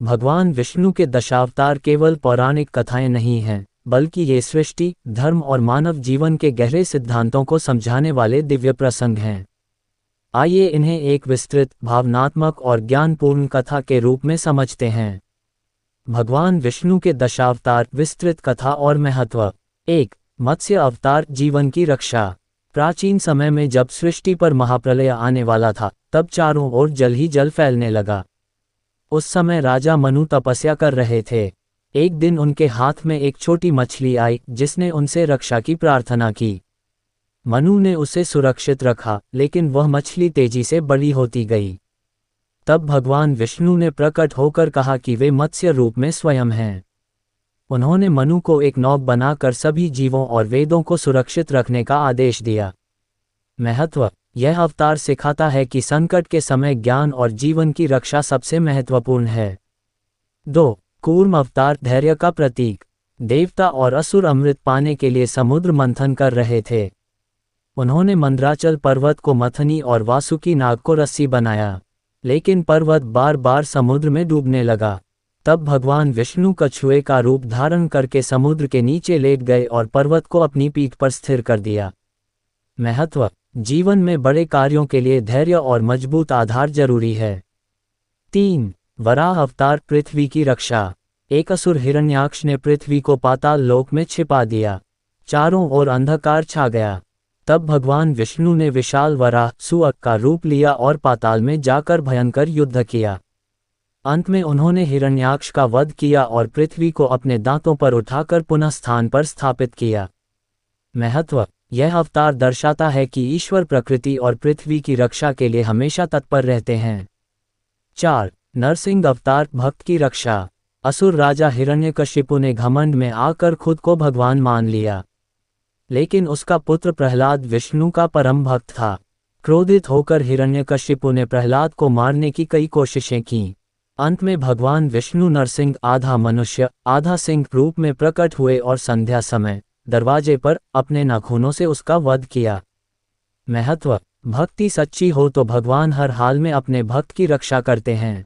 भगवान विष्णु के दशावतार केवल पौराणिक कथाएं नहीं हैं, बल्कि ये सृष्टि, धर्म और मानव जीवन के गहरे सिद्धांतों को समझाने वाले दिव्य प्रसंग हैं। आइए इन्हें एक विस्तृत, भावनात्मक और ज्ञानपूर्ण कथा के रूप में समझते हैं। भगवान विष्णु के दशावतार, विस्तृत कथा और महत्व। 1. मत्स्य अवतार, जीवन की रक्षा। प्राचीन समय में जब सृष्टि पर महाप्रलय आने वाला था, तब चारों ओर जल ही जल फैलने लगा। उस समय राजा मनु तपस्या कर रहे थे। एक दिन उनके हाथ में एक छोटी मछली आई, जिसने उनसे रक्षा की प्रार्थना की। मनु ने उसे सुरक्षित रखा, लेकिन वह मछली तेजी से बड़ी होती गई। तब भगवान विष्णु ने प्रकट होकर कहा कि वे मत्स्य रूप में स्वयं हैं। उन्होंने मनु को एक नौका बनाकर सभी जीवों और वेदों को सुरक्षित रखने का आदेश दिया। महत्व। यह अवतार सिखाता है कि संकट के समय ज्ञान और जीवन की रक्षा सबसे महत्वपूर्ण है। 2. कूर्म अवतार, धैर्य का प्रतीक। देवता और असुर अमृत पाने के लिए समुद्र मंथन कर रहे थे। उन्होंने मंदराचल पर्वत को मथनी और वासुकी नाग को रस्सी बनाया, लेकिन पर्वत बार बार समुद्र में डूबने लगा। तब भगवान विष्णु कछुए का रूप धारण करके समुद्र के नीचे लेट गए और पर्वत को अपनी पीठ पर स्थिर कर दिया। महत्व। जीवन में बड़े कार्यों के लिए धैर्य और मजबूत आधार जरूरी है। 3. वराह अवतार, पृथ्वी की रक्षा। एक असुर हिरण्याक्ष ने पृथ्वी को पाताल लोक में छिपा दिया। चारों ओर अंधकार छा गया। तब भगवान विष्णु ने विशाल वराह सुअग का रूप लिया और पाताल में जाकर भयंकर युद्ध किया। अंत में उन्होंने हिरण्याक्ष का वध किया और पृथ्वी को अपने दांतों पर उठाकर पुनः स्थान पर स्थापित किया। महत्व। यह अवतार दर्शाता है कि ईश्वर प्रकृति और पृथ्वी की रक्षा के लिए हमेशा तत्पर रहते हैं। 4. नरसिंह अवतार, भक्त की रक्षा। असुर राजा हिरण्यकशिपु ने घमंड में आकर खुद को भगवान मान लिया, लेकिन उसका पुत्र प्रहलाद विष्णु का परम भक्त था। क्रोधित होकर हिरण्यकशिपु ने प्रहलाद को मारने की कई कोशिशें की। अंत में भगवान विष्णु नरसिंह, आधा मनुष्य आधा सिंह रूप में प्रकट हुए और संध्या समय दरवाजे पर अपने नाखूनों से उसका वध किया। महत्व। भक्ति सच्ची हो तो भगवान हर हाल में अपने भक्त की रक्षा करते हैं।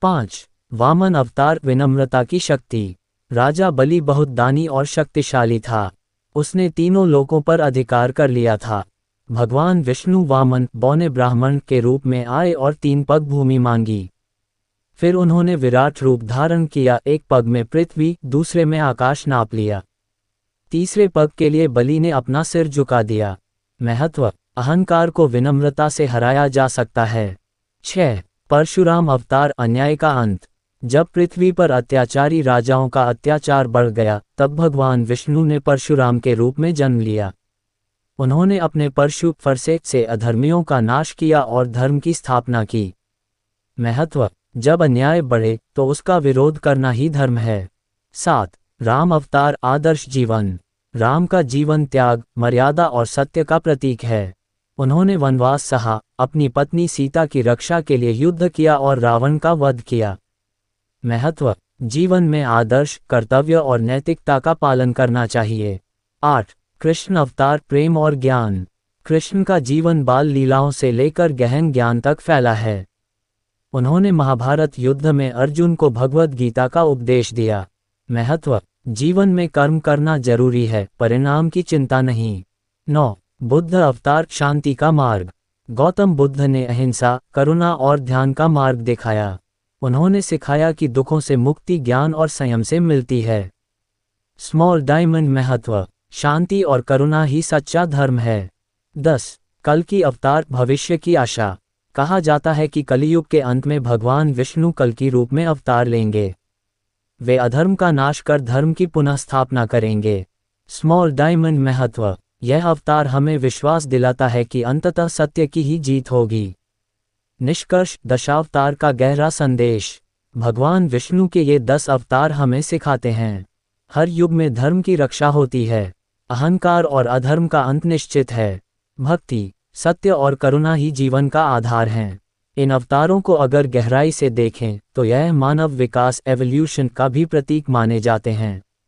5. वामन अवतार, विनम्रता की शक्ति। राजा बलि बहुत दानी और शक्तिशाली था। उसने तीनों लोकों पर अधिकार कर लिया था। भगवान विष्णु वामन, बौने ब्राह्मण के रूप में आए और 3 पग भूमि मांगी। फिर उन्होंने विराट रूप धारण किया। एक पग में पृथ्वी, दूसरे में आकाश नाप लिया। तीसरे पग के लिए बलि ने अपना सिर झुका दिया। महत्व। अहंकार को विनम्रता से हराया जा सकता है। 6. परशुराम अवतार, अन्याय का अंत। जब पृथ्वी पर अत्याचारी राजाओं का अत्याचार बढ़ गया, तब भगवान विष्णु ने परशुराम के रूप में जन्म लिया। उन्होंने अपने परशु फरसे से अधर्मियों का नाश किया और धर्म की स्थापना की। महत्व। जब अन्याय बढ़े तो उसका विरोध करना ही धर्म है। 7. राम अवतार, आदर्श जीवन। राम का जीवन त्याग, मर्यादा और सत्य का प्रतीक है। उन्होंने वनवास सहा, अपनी पत्नी सीता की रक्षा के लिए युद्ध किया और रावण का वध किया। महत्व। जीवन में आदर्श, कर्तव्य और नैतिकता का पालन करना चाहिए। 8. कृष्ण अवतार, प्रेम और ज्ञान। कृष्ण का जीवन बाल लीलाओं से लेकर गहन ज्ञान तक फैला है। उन्होंने महाभारत युद्ध में अर्जुन को भगवद गीता का उपदेश दिया। महत्व। जीवन में कर्म करना जरूरी है, परिणाम की चिंता नहीं। 9. बुद्ध अवतार, शांति का मार्ग। गौतम बुद्ध ने अहिंसा, करुणा और ध्यान का मार्ग दिखाया। उन्होंने सिखाया कि दुखों से मुक्ति ज्ञान और संयम से मिलती है। Small diamond. महत्व। शांति और करुणा ही सच्चा धर्म है। 10. कल्कि अवतार, भविष्य की आशा। कहा जाता है कि कलियुग के अंत में भगवान विष्णु कल्कि रूप में अवतार लेंगे। वे अधर्म का नाश कर धर्म की पुनः स्थापना करेंगे। Small diamond. महत्व। यह अवतार हमें विश्वास दिलाता है कि अंततः सत्य की ही जीत होगी। निष्कर्ष। दशावतार का गहरा संदेश। भगवान विष्णु के ये 10 अवतार हमें सिखाते हैं, हर युग में धर्म की रक्षा होती है, अहंकार और अधर्म का अंत निश्चित है, भक्ति, सत्य और करुणा ही जीवन का आधार हैं। इन अवतारों को अगर गहराई से देखें तो यह मानव विकास, एवोल्यूशन का भी प्रतीक माने जाते हैं।